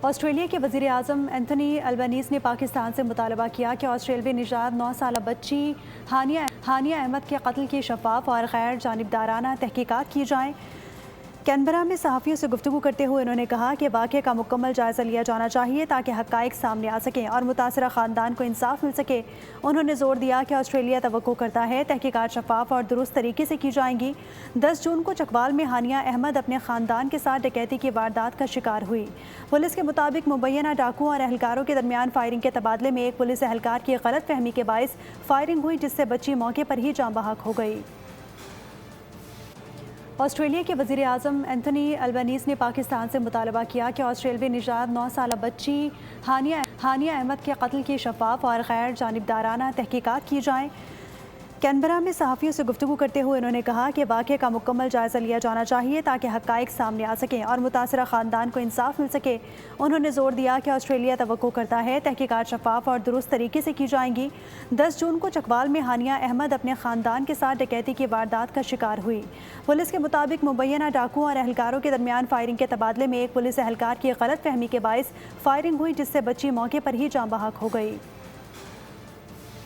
Australia के वज़ीर आज़म Anthony Albanese ने पाकिस्तान से मुतालबा किया कि ऑस्ट्रेलियावी निजात 9 साल बच्ची हानिया अहमद के कत्ल की शफाफ और गैर जानिबदाराना तहकीकात की जाएँ। कैनबरा में सहाफ़ियों से गुफ्तगू करते हुए उन्होंने कहा कि वाक़े का मुकम्मल जायज़ा लिया जाना चाहिए ताकि हक़ाइक़ सामने आ सकें और मुतासरा ख़ानदान को इंसाफ मिल सके। उन्होंने ज़ोर दिया कि ऑस्ट्रेलिया तवक्को करता है तहकीकात शफाफ और दुरुस्त तरीके से की जाएंगी। 10 जून को चकवाल में हानिया अहमद अपने ख़ानदान के साथ डकैती की वारदात का शिकार हुई। पुलिस के मुताबिक मुबैना डाकुओं और एहलकारों के दरमियान फायरिंग के तबादले में एक पुलिस एहलकार की गलत फहमी के बायस फायरिंग हुई, जिससे बच्ची मौके पर ही जाँ बहक हो गई। ऑस्ट्रेलिया के वज़ीर आज़म एंथनी अल्बनीज़ ने पाकिस्तान से मुतालबा किया कि ऑस्ट्रेलियावी निजात 9 साल बच्ची हानिया अहमद के कत्ल की शफाफ और गैर जानिबदाराना तहकीकात की जाएँ। कैनबरा में सहाफ़ियों से गुफ्तगू करते हुए उन्होंने कहा कि वाक़े का मुकम्मल जायज़ा लिया जाना चाहिए ताकि हक़ाइक़ सामने आ सकें और मुतासरा ख़ानदान को इंसाफ मिल सके। उन्होंने ज़ोर दिया कि ऑस्ट्रेलिया तवक्को करता है तहकीकात शफाफ और दुरुस्त तरीके से की जाएंगी। 10 जून को चकवाल में हानिया अहमद अपने ख़ानदान के साथ डकैती की वारदात का शिकार हुई। पुलिस के मुताबिक मुबैना डाकुओं और एहलकारों के दरमियान फायरिंग के तबादले में एक पुलिस एहलकार की गलत फहमी के बायस फायरिंग हुई, जिससे बच्ची मौके पर ही जाँ बहक हो गई।